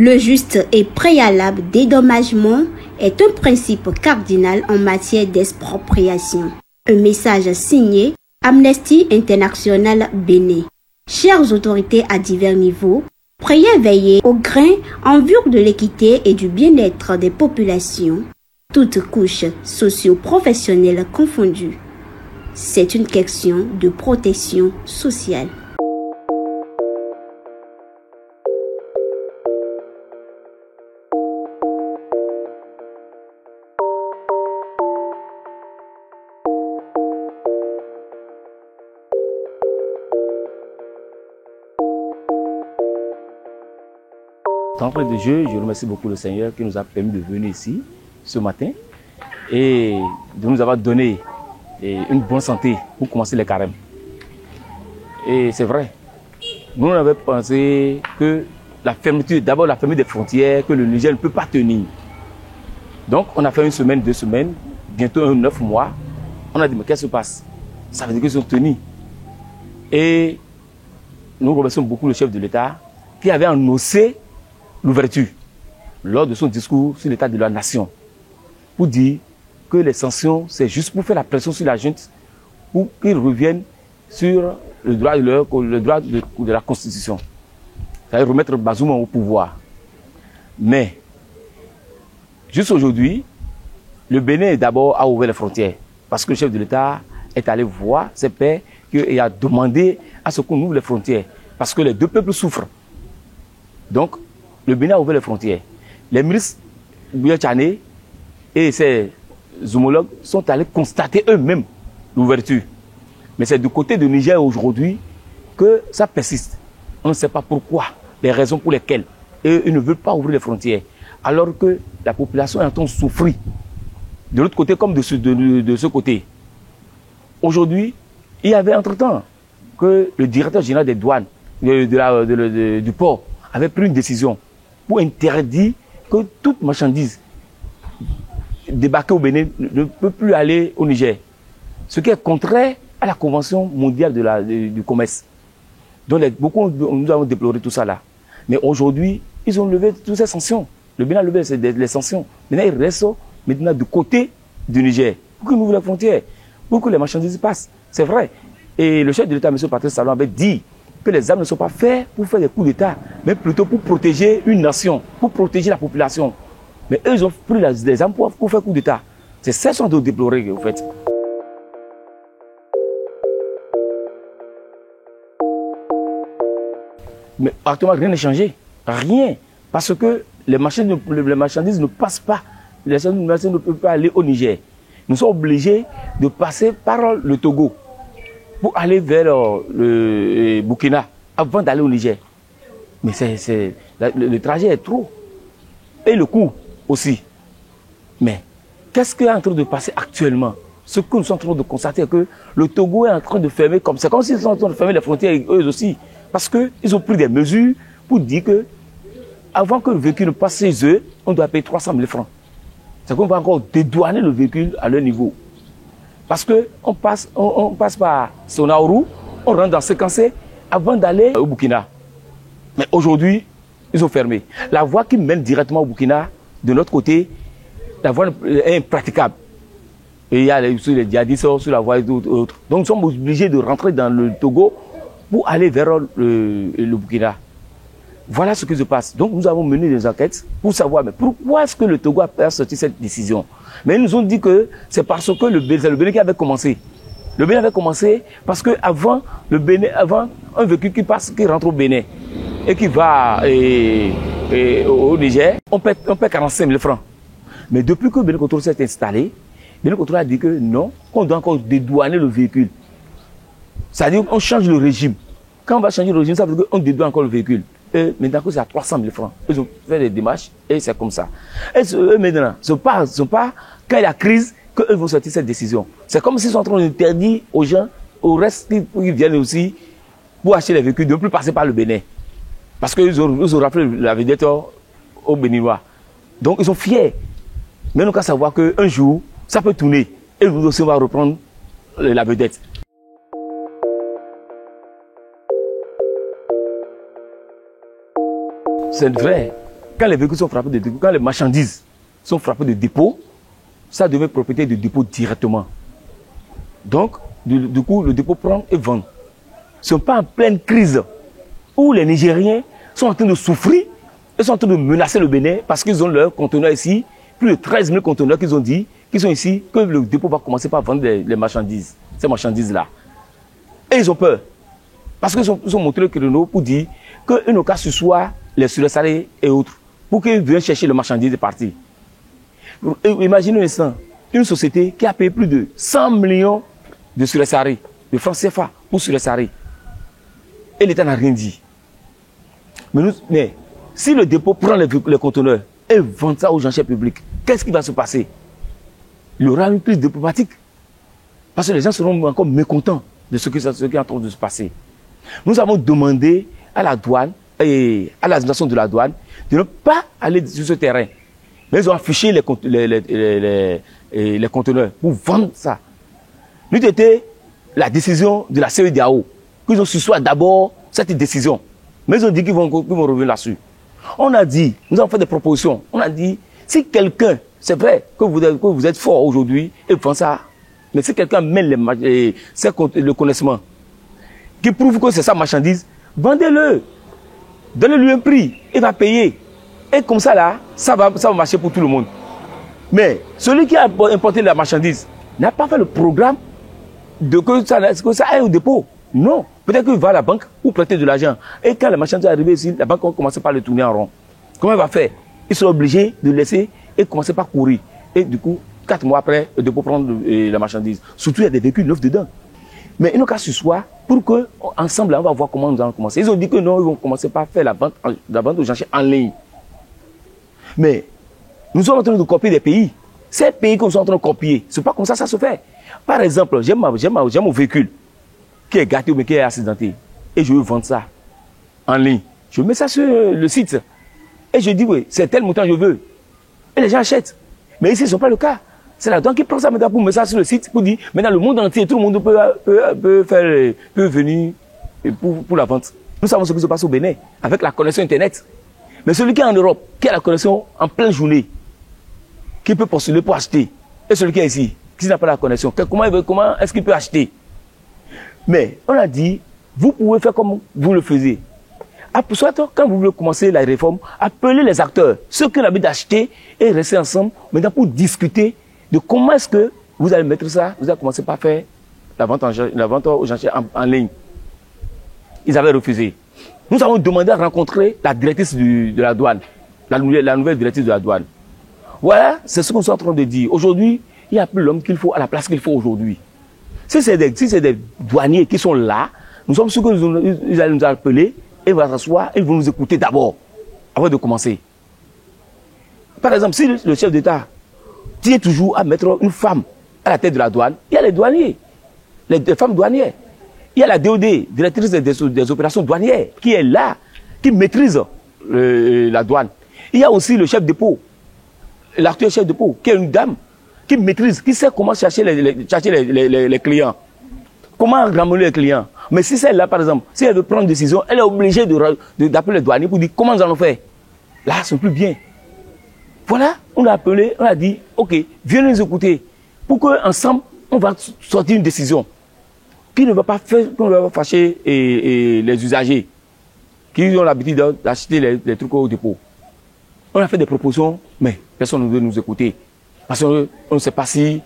Le juste et préalable dédommagement est un principe cardinal en matière d'expropriation. Un message signé Amnesty International Bénin. Chères autorités à divers niveaux, priez veiller au grain en vue de l'équité et du bien-être des populations, toutes couches socio-professionnelles confondues. C'est une question de protection sociale. D'entrée de jeu, je remercie beaucoup le Seigneur qui nous a permis de venir ici ce matin et de nous avoir donné une bonne santé pour commencer les carèmes. Et c'est vrai, nous on avait pensé que la fermeture, d'abord la fermeture des frontières, que le Niger ne peut pas tenir. Donc on a fait une semaine, 2 semaines, bientôt 9 mois. On a dit mais qu'est-ce qui se passe? Ça veut dire qu'ils sont tenus. Et nous remercions beaucoup le chef de l'État qui avait annoncé l'ouverture lors de son discours sur l'état de la nation pour dire que les sanctions c'est juste pour faire la pression sur la junte pour qu'ils reviennent sur le droit de la constitution, c'est-à-dire remettre Bazoum au pouvoir. Mais juste aujourd'hui, le Bénin d'abord a ouvert les frontières parce que le chef de l'État est allé voir ses pairs et a demandé à ce qu'on ouvre les frontières parce que les deux peuples souffrent. Donc le Bénin a ouvert les frontières. Les ministres Bouya Tchané et ses homologues sont allés constater eux-mêmes l'ouverture. Mais c'est du côté de Niger aujourd'hui que ça persiste. On ne sait pas pourquoi, les raisons pour lesquelles ils ne veulent pas ouvrir les frontières. Alors que la population est en train de souffrir. De l'autre côté comme de ce côté. Aujourd'hui, il y avait entre-temps que le directeur général des douanes du port avait pris une décision pour interdire que toute marchandise débarquée au Bénin ne peut plus aller au Niger. Ce qui est contraire à la Convention mondiale du commerce. Donc beaucoup nous avons déploré tout ça là. Mais aujourd'hui, ils ont levé toutes ces sanctions. Le Bénin a levé les sanctions. Maintenant, ils restent maintenant du côté du Niger. Pour qu'ils ouvrent les frontières, pour que les marchandises passent. C'est vrai. Et le chef de l'État, M. Patrice Talon, avait dit que les armes ne sont pas faites pour faire des coups d'État, mais plutôt pour protéger une nation, pour protéger la population. Mais eux, ils ont pris les armes pour faire coup d'État. C'est ça qu'on doit déplorer, en fait. Mais actuellement, rien n'est changé. Rien. Parce que les marchandises ne passent pas. Les marchandises ne peuvent pas aller au Niger. Nous sommes obligés de passer par le Togo pour aller vers le Burkina avant d'aller au Niger. Mais le trajet est trop. Et le coût aussi. Mais qu'est-ce qui est en train de passer actuellement? Ce que nous sommes en train de constater, c'est que le Togo est en train de fermer comme ça. C'est comme s'ils sont en train de fermer les frontières eux aussi. Parce qu'ils ont pris des mesures pour dire que avant que le véhicule ne passe chez eux, on doit payer 300 000 francs. C'est qu'on va encore dédouaner le véhicule à leur niveau. Parce qu'on passe par Sonaourou, on rentre dans Séquencé avant d'aller au Burkina. Mais aujourd'hui, ils ont fermé. La voie qui mène directement au Burkina, de notre côté, la voie est impraticable. Et il y a les djihadistes sur la voie et d'autres. Donc nous sommes obligés de rentrer dans le Togo pour aller vers le Burkina. Voilà ce qui se passe. Donc nous avons mené des enquêtes pour savoir mais pourquoi est-ce que le Togo a sorti cette décision. Mais ils nous ont dit que c'est parce que c'est le Bénin qui avait commencé. Le Bénin avait commencé parce qu'avant, un véhicule qui rentre au Bénin et qui va au Niger, on paie 45 000 francs. Mais depuis que Bénin Contrôle s'est installé, Bénin Contrôle a dit que non, qu'on doit encore dédouaner le véhicule. C'est-à-dire qu'on change le régime. Quand on va changer le régime, ça veut dire qu'on dédouane encore le véhicule. Et maintenant que c'est à 300 000 francs, ils ont fait des démarches et c'est comme ça. Et eux maintenant, ce n'est pas quand il y a crise qu'eux vont sortir cette décision. C'est comme s'ils sont en train d'interdire aux gens, au reste qui viennent aussi pour acheter les véhicules, de ne plus passer par le Bénin. Parce qu'ils ont rappelé la vedette aux Béninois. Donc ils sont fiers. Mais nous qu'à savoir qu'un jour, ça peut tourner. Et nous aussi, on va reprendre la vedette. C'est vrai. quand les véhicules sont frappés de dépôt, quand les marchandises sont frappées de dépôt, ça devient propriété du dépôt directement. Donc, du coup, le dépôt prend et vend. Ce n'est pas en pleine crise où les Nigériens sont en train de souffrir et sont en train de menacer le Bénin parce qu'ils ont leurs conteneurs ici, plus de 13 000 conteneurs qu'ils ont dit, qui sont ici, que le dépôt va commencer par vendre les marchandises, ces marchandises-là. Et ils ont peur. Parce qu'ils ont montré le créneau pour dire qu'ils n'ont qu'à se soir les sursalés et autres, pour qu'ils viennent chercher les marchandises et partir. Imaginez un instant, une société qui a payé plus de 100 millions de sursalés, de francs CFA pour sursalés. Et l'État n'a rien dit. Mais si le dépôt prend les conteneurs et vend ça aux enchères publiques, qu'est-ce qui va se passer? Il y aura une crise diplomatique. Parce que les gens seront encore mécontents de ce qui est en train de se passer. Nous avons demandé à la douane et à l'administration de la douane de ne pas aller sur ce terrain. Mais ils ont affiché les conteneurs pour vendre ça. Nous était la décision de la CEDEAO. Qu'ils ont suscité d'abord cette décision. Mais ils ont dit qu'ils vont revenir là-dessus. On a dit, nous avons fait des propositions. On a dit, si quelqu'un, c'est vrai que vous êtes fort aujourd'hui et vend ça, mais si quelqu'un met le connaissement qui prouve que c'est sa marchandise, vendez-le. Donnez-lui un prix, il va payer. Et comme ça, là, ça va marcher pour tout le monde. Mais celui qui a importé la marchandise n'a pas fait le programme que ça aille au dépôt. Non. Peut-être qu'il va à la banque pour prêter de l'argent. Et quand la marchandise est arrivée ici, la banque va commencer par le tourner en rond. Comment il va faire? Il sera obligé de laisser et commencer par courir. Et du coup, 4 mois après, le dépôt prendre la marchandise. Surtout, il y a des véhicules neufs dedans. Mais ils n'ont qu'à se soir pour qu'ensemble, on va voir comment nous allons commencer. Ils ont dit que non, ils vont commencer par faire la vente aux enchères en ligne. Mais nous sommes en train de copier des pays. Ces pays que nous sommes en train de copier, ce n'est pas comme ça que ça se fait. Par exemple, j'ai mon véhicule qui est gâté ou qui est accidenté. Et je veux vendre ça en ligne. Je mets ça sur le site. Et je dis, oui, c'est tel montant que je veux. Et les gens achètent. Mais ici, ce n'est pas le cas. C'est la douane qui prend ça maintenant pour mettre ça sur le site, pour dire, maintenant le monde entier, tout le monde peut venir pour la vente. Nous savons ce qui se passe au Bénin, avec la connexion Internet. Mais celui qui est en Europe, qui a la connexion en pleine journée, qui peut postuler pour acheter, et celui qui est ici, qui n'a pas la connexion, comment est-ce qu'il peut acheter? Mais on a dit, vous pouvez faire comme vous le faisiez. Soit quand vous voulez commencer la réforme, appelez les acteurs, ceux qui ont l'habitude d'acheter et rester ensemble, maintenant pour discuter de comment est-ce que vous allez mettre ça, vous allez commencer par faire la vente aux enchères en ligne. Ils avaient refusé. Nous avons demandé à rencontrer la directrice de la douane, la nouvelle directrice de la douane. Voilà, c'est ce qu'on est en train de dire. Aujourd'hui, il n'y a plus l'homme qu'il faut à la place qu'il faut aujourd'hui. Si c'est des douaniers qui sont là, nous sommes sûrs qu'ils allaient nous appeler, et ils vont s'asseoir, ils vont nous écouter d'abord, avant de commencer. Par exemple, si le chef d'État tient toujours à mettre une femme à la tête de la douane, il y a les douaniers, les femmes douanières. Il y a la DOD, directrice des opérations douanières, qui est là, qui maîtrise la douane. Il y a aussi le chef de dépôt, l'actuel chef de dépôt, qui est une dame, qui maîtrise, qui sait comment chercher les clients. Comment ramener les clients. Mais si celle-là, par exemple, si elle veut prendre une décision, elle est obligée d'appeler les douaniers pour dire comment nous allons faire. Là, c'est plus bien. Voilà, on a appelé, on a dit, ok, viens nous écouter. Pour qu'ensemble, on va sortir une décision qui ne va pas fâcher les usagers qui ont l'habitude d'acheter les trucs au dépôt. On a fait des propositions, mais personne ne veut nous écouter. Parce qu'on ne sait pas si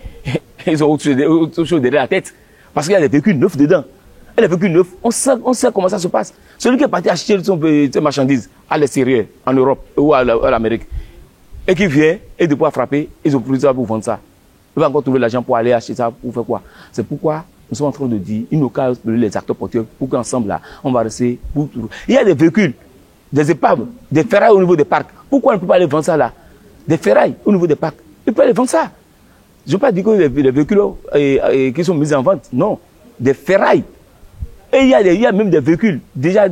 ils ont autre chose derrière la tête. Parce qu'il y a des véhicules neufs dedans. Et les véhicules neufs, on sait comment ça se passe. Celui qui est parti acheter ses marchandises à l'extérieur, en Europe ou à l'Amérique, et qui vient et de pouvoir frapper, ils ont pris ça pour vendre ça. Il va encore trouver l'argent pour aller acheter ça, pour faire quoi? C'est pourquoi nous sommes en train de dire, il nous casse les acteurs porteurs pour qu'ensemble là, on va rester. Il y a des véhicules, des épaves, des ferrailles au niveau des parcs. Pourquoi on ne peut pas aller vendre ça là? Des ferrailles au niveau des parcs. Il peut aller vendre ça. Je ne veux pas dire que les véhicules qui sont mis en vente. Non. Des ferrailles. Et il y a même des véhicules déjà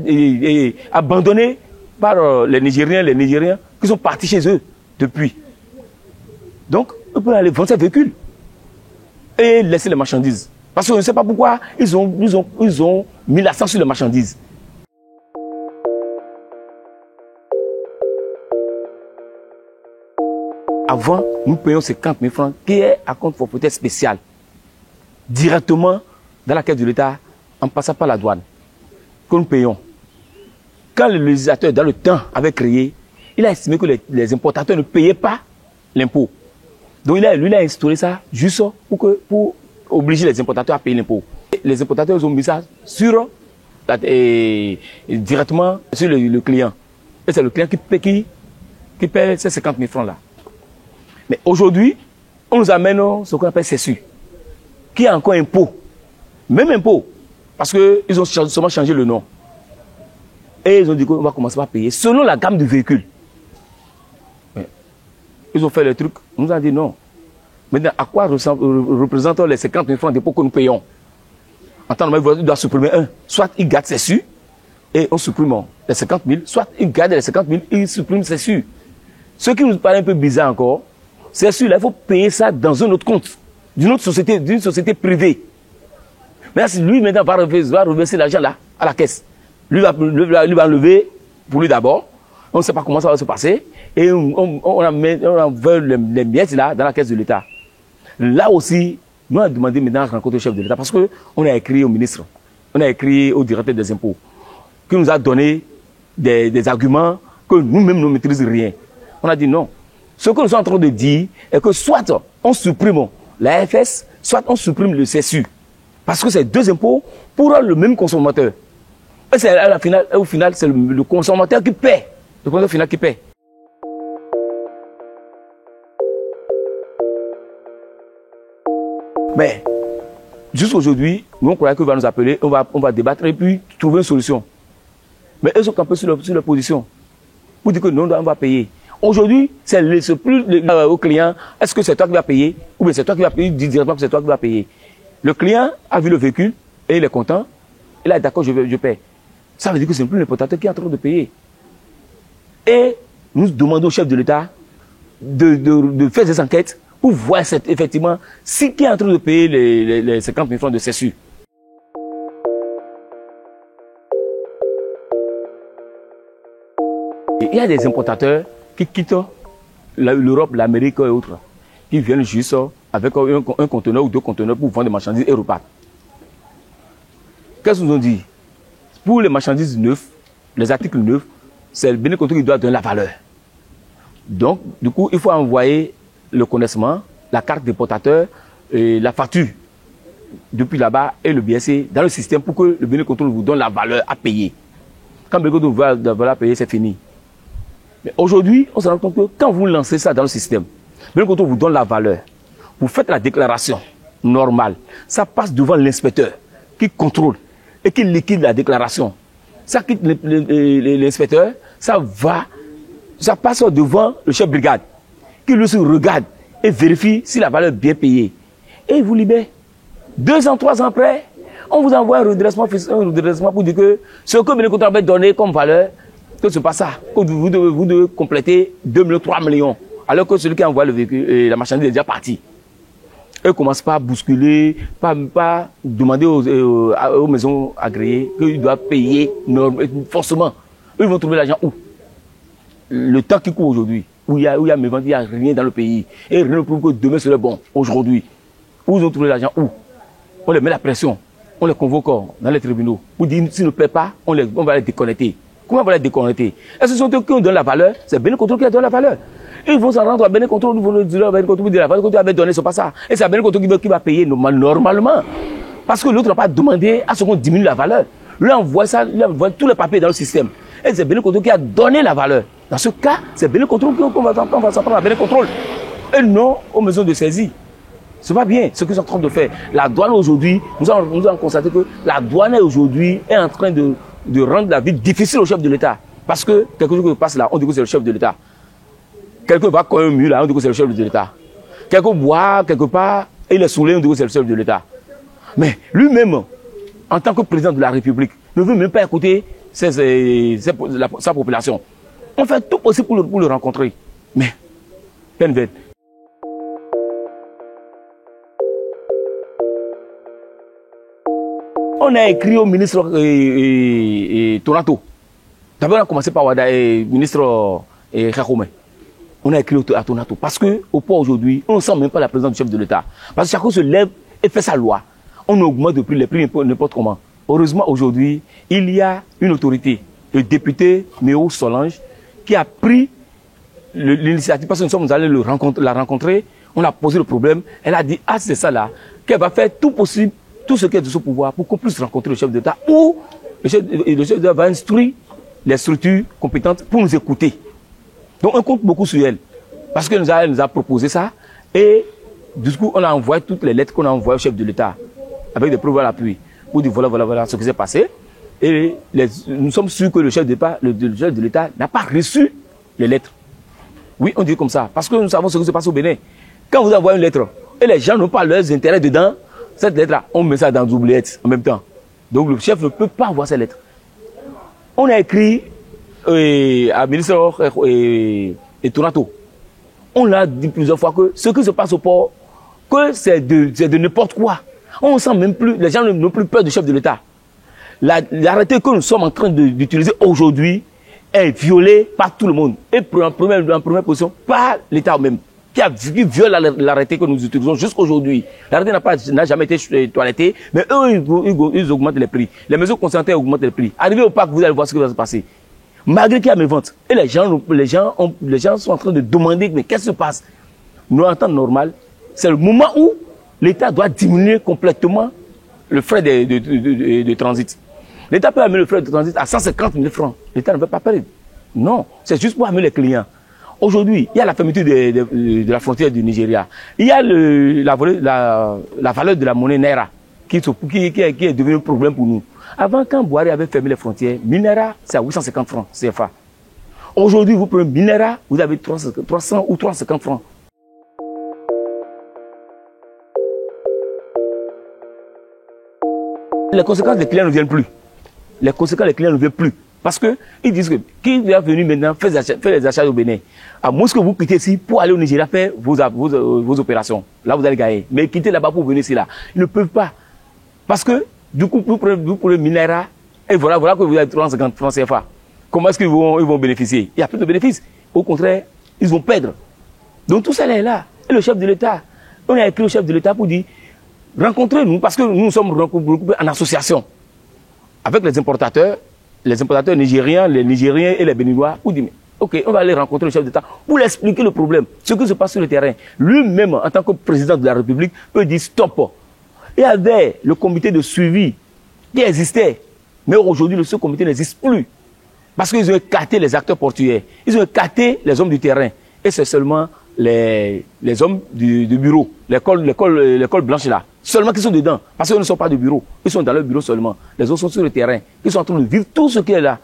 abandonnés par les Nigériens qui sont partis chez eux depuis. Donc, on peut aller vendre ces véhicules et laisser les marchandises. Parce qu'on ne sait pas pourquoi ils ont mis l'accent sur les marchandises. Avant, nous payons 50 000 francs qui est à compte forfaitaire spécial, directement dans la caisse de l'État, en passant par la douane, que nous payons. Quand le législateur, dans le temps, avait créé, il a estimé que les importateurs ne payaient pas l'impôt. Donc lui, il a instauré ça juste pour obliger les importateurs à payer l'impôt. Les importateurs ont mis ça sur, directement sur le client. Et c'est le client qui paie ces 50 000 francs là. Mais aujourd'hui, on nous amène ce qu'on appelle CESU, qui est encore impôt. Même impôt, parce qu'ils ont seulement changé le nom. Et ils ont dit qu'on va commencer par payer selon la gamme de véhicules. Mais ils ont fait le truc, on nous a dit non. Maintenant, à quoi représentent les 50 000 francs d'impôt que nous payons? En temps normal, il doit supprimer un. Soit il garde CESU et on supprime les 50 000, soit il garde les 50 000 et il supprime CESU. Ce qui nous paraît un peu bizarre encore, CESU, là, il faut payer ça dans un autre compte, d'une société privée. Mais lui, maintenant, va reverser l'argent là, à la caisse. Lui va enlever pour lui d'abord. On ne sait pas comment ça va se passer. Et on envoie les miettes là dans la caisse de l'État. Là aussi, nous avons demandé maintenant à rencontrer le chef de l'État parce qu'on a écrit au ministre, on a écrit au directeur des impôts, qui nous a donné des arguments que nous-mêmes ne maîtrisons rien. On a dit non. Ce que nous sommes en train de dire est que soit on supprime la FS, soit on supprime le CSU. Parce que c'est deux impôts pour le même consommateur. Et au final, c'est le consommateur qui paie. Le consommateur final qui paie. Mais, jusqu'aujourd'hui, nous on croyait qu'il va nous appeler, on va débattre et puis trouver une solution. Mais eux sont campés sur leur position. Pour dire que non, on va payer. Aujourd'hui, c'est plus au client, est-ce que c'est toi qui vas payer? Ou bien c'est toi qui vas payer, dis directement que c'est toi qui vas payer. Le client a vu le véhicule et il est content. Il est d'accord, je paie. Ça veut dire que ce n'est plus l'importateur qui est en train de payer. Et nous demandons au chef de l'État de faire des enquêtes pour voir effectivement qui est en train de payer les 50 000 francs de CESU. Il y a des importateurs qui quittent l'Europe, l'Amérique et autres, qui viennent juste avec un conteneur ou deux conteneurs pour vendre des marchandises et repartent. Qu'est-ce qu'ils nous ont dit? Pour les marchandises neuves, les articles neufs, c'est le Bénin Contrôle qui doit donner la valeur. Donc, du coup, il faut envoyer le connaissement, la carte d'importateur, la facture depuis là-bas et le BSC dans le système pour que le Bénin Contrôle vous donne la valeur à payer. Quand le Bénin Contrôle vous donne la valeur à payer, c'est fini. Mais aujourd'hui, on se rend compte que quand vous lancez ça dans le système, le Bénin Contrôle vous donne la valeur. Vous faites la déclaration normale. Ça passe devant l'inspecteur qui contrôle et qui liquide la déclaration. Ça quitte l'inspecteur, ça passe devant le chef de brigade qui lui regarde et vérifie si la valeur est bien payée. Et il vous libère. 2 ans, 3 ans après, on vous envoie un redressement pour dire que ce que le Bénin Contrôle avait donné comme valeur, que ce n'est pas ça. Que vous devez compléter 2 millions, 3 millions. Alors que celui qui envoie le véhicule, la marchandise est déjà partie. Eux ne commencent pas à bousculer, pas demander aux maisons agréées qu'ils doivent payer forcément. Eux vont trouver l'argent où? Le temps qui court aujourd'hui, où il y a mes ventes, il n'y a rien dans le pays. Et rien ne prouve que demain serait bon, aujourd'hui. Où ils ont trouvé l'argent où? On les met la pression, on les convoque dans les tribunaux. Pour dire s'ils ne paient pas, on va les déconnecter. Comment on va les déconnecter? Est-ce que ce sont eux qui ont donné la valeur? C'est Bénin Contrôle qui a donné la valeur. Ils vont s'en rendre à Bénin Contrôle, ils vont dire à Bénin Contrôle, la valeur que tu avais donnée, c'est pas ça. Et c'est à Bénin Contrôle qui va payer normalement. Parce que l'autre n'a pas demandé à ce qu'on diminue la valeur. Lui envoie ça, il envoie tous les papiers dans le système. Et c'est Bénin Contrôle qui a donné la valeur. Dans ce cas, c'est Bénin Contrôle qu'on va s'en prendre à Bénin Contrôle. Et non aux maisons de saisie. C'est pas bien ce qu'ils sont en train de faire. La douane aujourd'hui, nous avons constaté que la douane aujourd'hui est en train de rendre la vie difficile au chef de l'État. Parce que quelque chose qui passe là, on dit que c'est le chef de l'État. Quelqu'un va comme un mur là, on dit que c'est le chef de l'État. Quelqu'un boit quelque part et il est saoulé, on dit que c'est le chef de l'État. Mais lui-même, en tant que président de la République, ne veut même pas écouter sa population. On fait tout possible pour le rencontrer. Mais, peine vaine. On a écrit au ministre Toronto. D'abord, on a commencé par le ministre Khakoumé. On a écrit à Tonato. Parce qu'au point aujourd'hui, on ne sent même pas la présence du chef de l'État. Parce que chacun se lève et fait sa loi. On augmente les prix n'importe comment. Heureusement, aujourd'hui, il y a une autorité, le député Méo Solange, qui a pris l'initiative, parce que nous sommes allés la rencontrer, on a posé le problème, elle a dit, ah c'est ça là, qu'elle va faire tout possible, tout ce qui est de son pouvoir, pour qu'on puisse rencontrer le chef d'État, ou le chef d'État va instruire les structures compétentes pour nous écouter. Donc on compte beaucoup sur elle, parce qu'elle nous a proposé ça, et du coup on a envoyé toutes les lettres qu'on a envoyées au chef de l'État, avec des preuves à l'appui, pour dire voilà ce qui s'est passé, et nous sommes sûrs que le chef de l'État n'a pas reçu les lettres. Oui, on dit comme ça, parce que nous savons ce qui se passe au Bénin. Quand vous envoyez une lettre, et les gens n'ont pas leurs intérêts dedans, cette lettre-là, on met ça dans des oubliettes en même temps. Donc le chef ne peut pas avoir ces lettres. On a écrit à ministre et Tonato. On l'a dit plusieurs fois que ce qui se passe au port, que c'est de n'importe quoi. On ne sent même plus, les gens n'ont plus peur du chef de l'État. L'arrêté que nous sommes en train d'utiliser aujourd'hui est violé par tout le monde. Et en première position, par l'État même, qui viole l'arrêté que nous utilisons jusqu'aujourd'hui. L'arrêté n'a jamais été toiletté, mais eux, ils augmentent les prix. Les mesures concernées augmentent les prix. Arrivé au parc, vous allez voir ce qui va se passer. Malgré qu'il y a mes ventes. Et les gens sont en train de demander, mais qu'est-ce qui se passe? Nous, en temps normal, c'est le moment où l'État doit diminuer complètement le frais de transit. L'État peut amener le frais de transit à 150 000 francs. L'État ne veut pas payer. Non, c'est juste pour amener les clients. Aujourd'hui, il y a la fermeture de la frontière du Nigeria. Il y a la valeur de la monnaie Naira qui est devenu un problème pour nous. Avant, quand Boari avait fermé les frontières, 1000 Naira, c'est à 850 francs CFA. Aujourd'hui, vous prenez 1000 Naira, vous avez 300 ou 350 francs. Les conséquences, les clients ne viennent plus. Les conséquences, les clients ne viennent plus. Parce qu'ils disent que qui est venu maintenant faire les achats au Bénin, à moins que vous quittez ici pour aller au Nigeria faire vos opérations. Là, vous allez gagner. Mais quitter là-bas pour venir ici, là, ils ne peuvent pas. Parce que, du coup, vous prenez 1000 Naira, et voilà que vous avez 350 francs CFA. Comment est-ce qu'ils vont bénéficier? Il n'y a plus de bénéfices. Au contraire, ils vont perdre. Donc tout ça est là. Et le chef de l'État, on a écrit au chef de l'État pour dire, rencontrez-nous, parce que nous sommes regroupés en association avec les importateurs nigériens, les Nigériens et les Béninois, pour dire, ok, on va aller rencontrer le chef d'État pour lui expliquer le problème, ce qui se passe sur le terrain. Lui-même, en tant que président de la République, peut dire stop. Il y avait le comité de suivi qui existait, mais aujourd'hui, ce comité n'existe plus. Parce qu'ils ont écarté les acteurs portuaires, ils ont écarté les hommes du terrain. Et c'est seulement les hommes du bureau, l'école blanche là, seulement qui sont dedans, parce qu'ils ne sont pas du bureau, ils sont dans leur bureau seulement. Les autres sont sur le terrain, ils sont en train de vivre tout ce qui est là.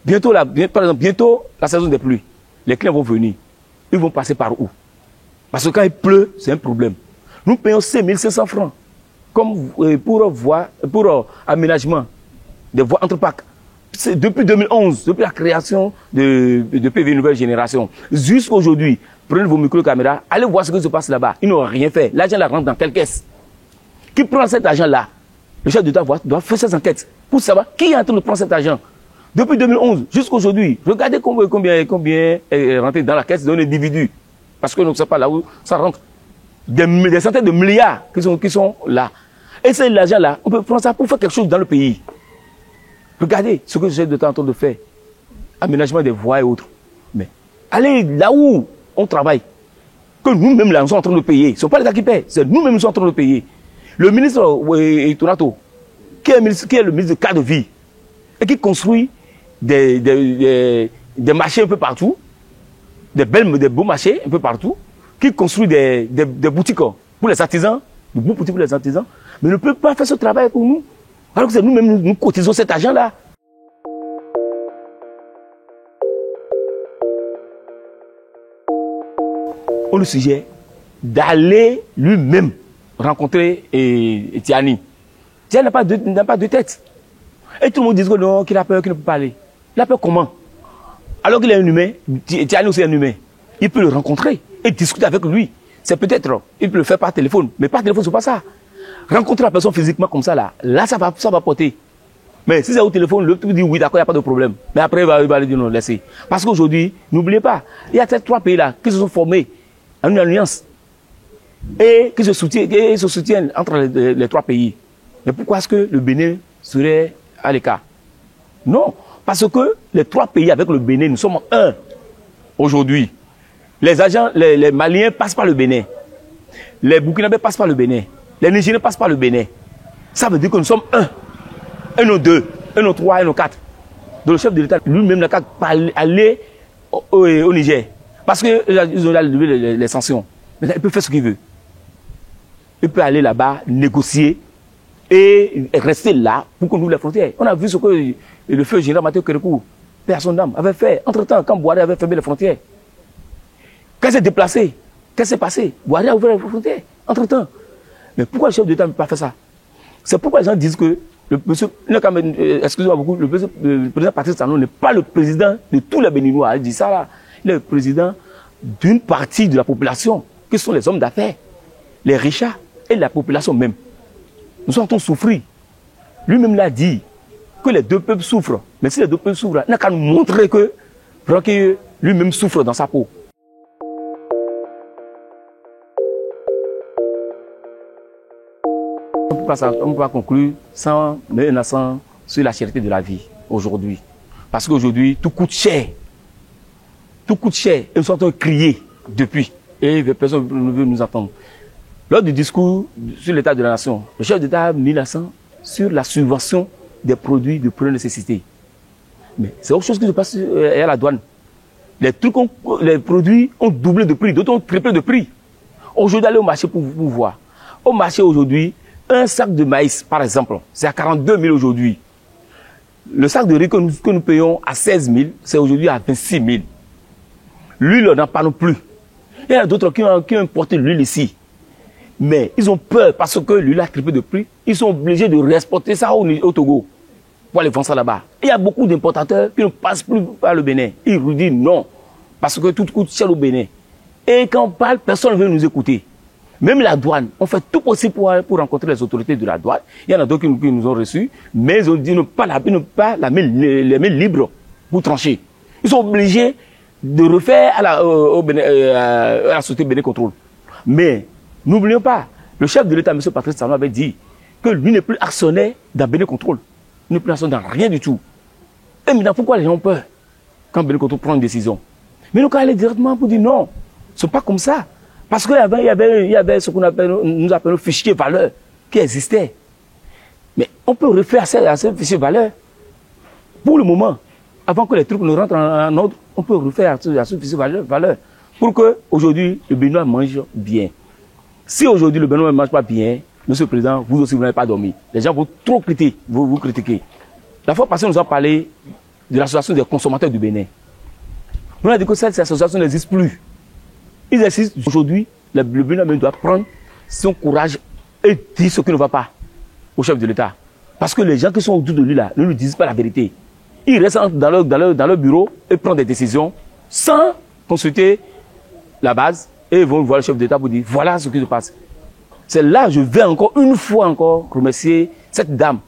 Bientôt, par exemple, bientôt la saison des pluies, les clients vont venir, ils vont passer par où? Parce que quand il pleut, c'est un problème. Nous payons 5500 francs comme pour aménagement des voies entre parcs. Depuis 2011, depuis la création de PV Nouvelle Génération, jusqu'à aujourd'hui, prenez vos micro-caméras, allez voir ce qui se passe là-bas. Ils n'ont rien fait. L'argent rentre dans quelle caisse? Qui prend cet argent-là? Le chef d'État doit faire ses enquêtes pour savoir qui est en train de prendre cet argent. Depuis 2011 jusqu'à aujourd'hui, regardez combien est rentré dans la caisse d'un individu. Parce que nous ne savons pas là où ça rentre. Des centaines de milliards qui sont là. Et c'est l'argent-là, on peut prendre ça pour faire quelque chose dans le pays. Regardez ce que le chef d'État est en train de faire. Aménagement des voies et autres. Mais allez là où on travaille. Que nous-mêmes là, nous sommes en train de payer. Ce n'est pas l'État qui paie, c'est nous-mêmes qui sommes en train de payer. Le ministre Tonato, qui est le ministre de cadre de vie, et qui construit des marchés un peu partout, des beaux marchés un peu partout, qui construit des boutiques pour les artisans, de beaux boutiques pour les artisans, mais ne peut pas faire ce travail pour nous. Alors que c'est nous-mêmes, nous cotisons cet argent-là. On le suggère d'aller lui-même rencontrer Tiani. Tiani n'a pas de tête. Et tout le monde dit que non, qu'il a peur, qu'il ne peut pas aller. Il a peur comment? Alors qu'il est un humain, Tiani aussi est un humain. Il peut le rencontrer et discuter avec lui. C'est peut-être, il peut le faire par téléphone, mais par téléphone, c'est pas ça. Rencontrer la personne physiquement comme ça, là ça va porter. Mais si c'est au téléphone, l'autre dit oui, d'accord, il n'y a pas de problème. Mais après, il va lui dire non, laissez. Parce qu'aujourd'hui, n'oubliez pas, il y a ces 3 pays-là qui se sont formés en une alliance et qui se soutiennent entre les 3 pays. Mais pourquoi est-ce que le Bénin serait à l'écart? Non, parce que les 3 pays avec le Bénin, nous sommes un aujourd'hui. Les agents, les Maliens passent par le Bénin. Les Burkinabés passent par le Bénin. Les Nigériens passent par le Bénin. Ça veut dire que nous sommes un. Un ou 2, un ou 3, un ou 4. Donc le chef de l'État lui-même n'a qu'à aller au Niger. Parce qu'ils ont levé les sanctions. Maintenant, il peut faire ce qu'il veut. Il peut aller là-bas, négocier et rester là pour qu'on ouvre les frontières. On a vu ce que le feu général Mathieu Kérékou, paix à son âme, avait fait. Entre-temps, quand Bouhari avait fermé les frontières, quand il s'est déplacé, qu'est-ce qui s'est passé? Bouhari a ouvert les frontières. Entre-temps. Mais pourquoi le chef de l'État n'a pas fait ça? C'est pourquoi les gens disent que excusez-moi beaucoup, le président Patrice Talon n'est pas le président de tous les Béninois. Il dit ça là. Il est le président d'une partie de la population, qui sont les hommes d'affaires, les richards et la population même. Nous sommes tous souffrir. Lui-même l'a dit que les 2 peuples souffrent. Mais si les 2 peuples souffrent, il n'a qu'à nous montrer que lui-même souffre dans sa peau. On ne peut pas conclure sans mettre un accent sur la cherté de la vie aujourd'hui. Parce qu'aujourd'hui, tout coûte cher. Tout coûte cher. Et nous sommes en train de crier depuis. Et personne ne veut nous entendre. Lors du discours sur l'état de la nation, le chef d'État a mis l'accent sur la subvention des produits de première nécessité. Mais c'est autre chose qui se passe à la douane. Les produits ont doublé de prix, d'autres ont triplé de prix. Aujourd'hui, allez au marché pour voir. Au marché aujourd'hui, un sac de maïs, par exemple, c'est à 42 000 aujourd'hui. Le sac de riz que nous payons à 16 000, c'est aujourd'hui à 26 000. L'huile, on n'en parle plus. Il y a d'autres qui ont importé l'huile ici. Mais ils ont peur parce que l'huile a triplé de prix. Ils sont obligés de réexporter ça au Togo pour aller vendre ça là-bas. Il y a beaucoup d'importateurs qui ne passent plus par le Bénin. Ils vous disent non, parce que tout coûte cher au Bénin. Et quand on parle, personne ne veut nous écouter. Même la douane, on fait tout possible pour rencontrer les autorités de la douane. Il y en a d'autres qui nous ont reçus, mais ils ont dit ne pas les mains libres pour trancher. Ils sont obligés de refaire à la société Bénin Contrôle. Mais n'oublions pas, le chef de l'État, M. Patrice Talon, avait dit que lui n'est plus actionnaire dans Bénin Contrôle. Il n'est plus actionnaire dans rien du tout. Et maintenant, pourquoi les gens ont peur quand Bénin Contrôle prend une décision? Mais nous, quand aller directement pour dire non, ce n'est pas comme ça. Parce qu'il y avait ce qu'on nous appelle un fichier valeur qui existait. Mais on peut refaire à ce fichier valeur. Pour le moment, avant que les trucs ne rentrent en ordre, on peut refaire à ce fichier valeur. Pour que aujourd'hui le Béninois mange bien. Si aujourd'hui le Béninois ne mange pas bien, Monsieur le Président, vous aussi vous n'avez pas dormi. Les gens vont trop vous critiquer. La fois passée, nous avons parlé de l'association des consommateurs du Bénin. On a dit que cette association n'existe plus. Ils existent aujourd'hui, le Bénin doit prendre son courage et dire ce qui ne va pas au chef de l'État. Parce que les gens qui sont autour de lui là ne lui disent pas la vérité. Ils restent dans leur bureau et prennent des décisions sans consulter la base et ils vont voir le chef d'État pour dire voilà ce qui se passe. C'est là que je vais encore une fois remercier cette dame,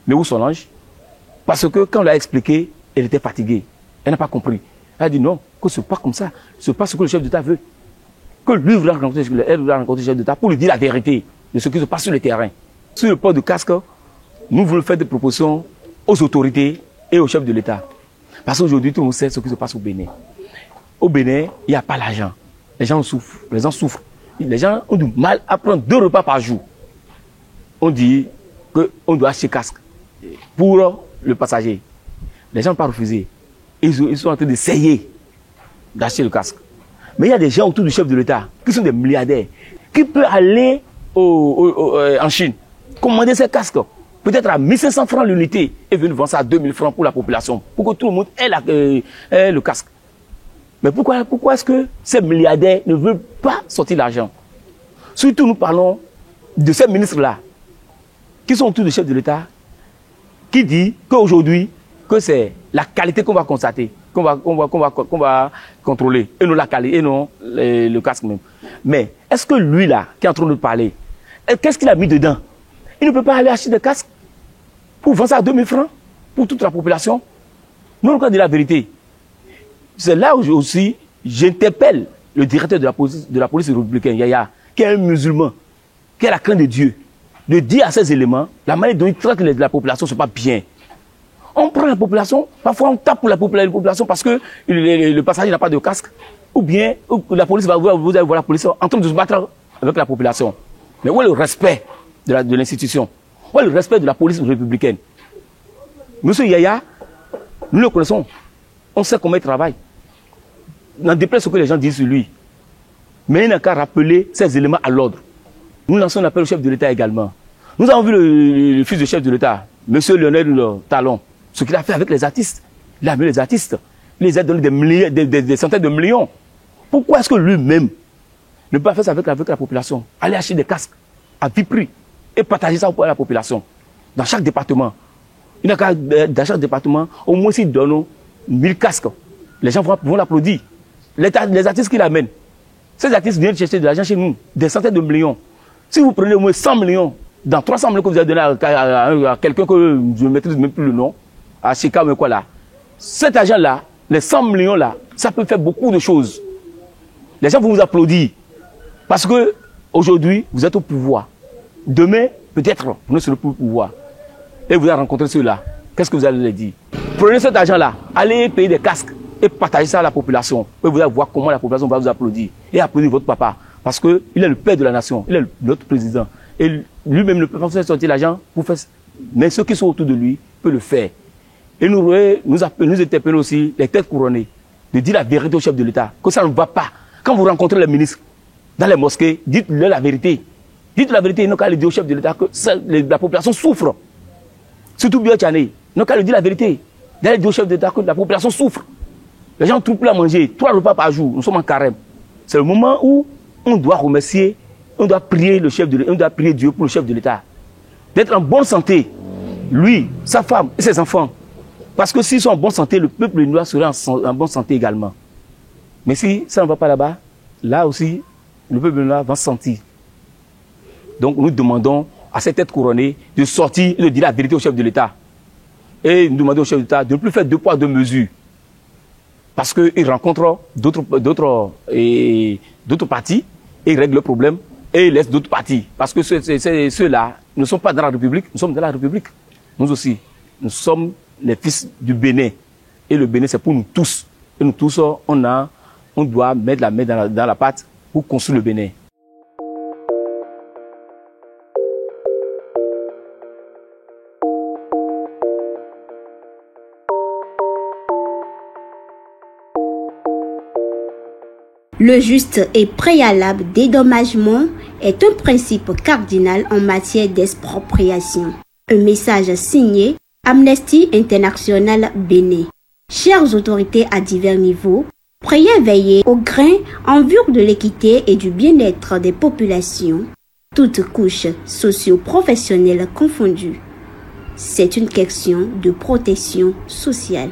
Mérou Solange, parce que quand on l'a expliqué, elle était fatiguée. Elle n'a pas compris. Elle a dit non, que ce n'est pas comme ça. Ce n'est pas ce que le chef d'État veut. Que lui voulait rencontrer le chef d'État pour lui dire la vérité de ce qui se passe sur le terrain. Sur le port de casque, nous voulons faire des propositions aux autorités et au chef de l'État. Parce qu'aujourd'hui, tout le monde sait ce qui se passe au Bénin. Au Bénin, il n'y a pas l'argent. Les gens souffrent. Les gens souffrent. Les gens ont du mal à prendre 2 repas par jour. On dit qu'on doit acheter casque pour le passager. Les gens n'ont pas refusé. Ils sont en train d'essayer d'acheter le casque. Mais il y a des gens autour du chef de l'État qui sont des milliardaires, qui peuvent aller en Chine, commander ces casques, peut-être à 1500 francs l'unité, et venir vendre ça à 2000 francs pour la population, pour que tout le monde ait le casque. Mais pourquoi est-ce que ces milliardaires ne veulent pas sortir l'argent? Surtout nous parlons de ces ministres-là, qui sont autour du chef de l'État, qui dit qu'aujourd'hui, que c'est la qualité qu'on va constater, qu'on va contrôler, et non la qualité, et non le casque même. Mais est-ce que lui là, qui est en train de parler, qu'est-ce qu'il a mis dedans? Il ne peut pas aller acheter des casques pour vendre ça à 2000 francs. pour toute la population. Nous, on dit la vérité. C'est là où aussi j'interpelle le directeur de la police républicaine, Yaya, qui est un musulman, qui a la crainte de Dieu, de dire à ces éléments, la manière dont il traite la population, ce n'est pas bien. On prend la population, parfois on tape pour la population parce que le passager n'a pas de casque, ou bien la police vous allez voir la police en train de se battre avec la population. Mais où est le respect de l'institution? Où est le respect de la police républicaine? Monsieur Yaya, nous le connaissons, on sait comment il travaille. On déplace ce que les gens disent sur lui. Mais il n'a qu'à rappeler ces éléments à l'ordre. Nous lançons un appel au chef de l'État également. Nous avons vu le fils du chef de l'État, M. Lionel Talon, ce qu'il a fait avec les artistes. Il a amené les artistes. Il les a donné des centaines de millions. Pourquoi est-ce que lui-même ne peut pas faire ça avec la population? Aller acheter des casques à vil prix et partager ça pour la population. Dans chaque département. Il n'a qu'à, dans chaque département, au moins s'il donne 1000 casques, les gens vont l'applaudir. Les artistes qu'il amène, ces artistes viennent chercher de l'argent chez nous, des centaines de millions. Si vous prenez au moins 100 millions, dans 300 millions que vous avez donné à quelqu'un que je ne maîtrise même plus le nom, à Chicago, quoi là, cet argent-là, les 100 millions-là, ça peut faire beaucoup de choses. Les gens vont vous applaudir. Parce que aujourd'hui, vous êtes au pouvoir. Demain, peut-être, vous ne serez plus au pouvoir. Et vous allez rencontrer ceux-là. Qu'est-ce que vous allez leur dire? Prenez cet argent-là, allez payer des casques et partagez ça à la population. Et vous allez voir comment la population va vous applaudir. Et applaudir votre papa. Parce qu'il est le père de la nation. Il est notre président. Et lui-même ne peut pas faire sortir l'argent pour faire. Mais ceux qui sont autour de lui peuvent le faire. Et nous interpellons aussi les têtes couronnées de dire la vérité au chef de l'État. Que ça ne va pas. Quand vous rencontrez les ministres dans les mosquées, dites-leur la vérité. Dites la vérité. Ils n'ont qu'à le dire au chef de l'État que la population souffre. Surtout bien Tchané. Ils n'ont qu'à le dire la vérité. D'aller dire au chef de l'État que la population souffre. Les gens ne trouvent plus à manger. 3 repas par jour. Nous sommes en carême. C'est le moment où on doit remercier, on doit prier le chef de l'État, on doit prier Dieu pour le chef de l'État. D'être en bonne santé. Lui, sa femme et ses enfants. Parce que s'ils sont en bonne santé, le peuple noir sera en bonne santé également. Mais si ça ne va pas là-bas, là aussi, le peuple noir va se sentir. Donc nous demandons à cette tête couronnée de sortir et de dire la vérité au chef de l'État. Et nous demandons au chef de l'État de ne plus faire 2 poids 2 mesures. Parce qu'il rencontre d'autres partis, et il règle le problème, et il laisse d'autres partis. Parce que ceux-là ne sont pas dans la République, nous sommes dans la République. Nous aussi, nous sommes les fils du Bénin. Et le Bénin, c'est pour nous tous. Et nous tous, on doit mettre la main dans la pâte pour construire le Bénin. Le juste et préalable dédommagement est un principe cardinal en matière d'expropriation. Un message signé Amnesty International Bénin. Chères autorités à divers niveaux, priez veiller au grain en vue de l'équité et du bien-être des populations, toutes couches socio-professionnelles confondues. C'est une question de protection sociale.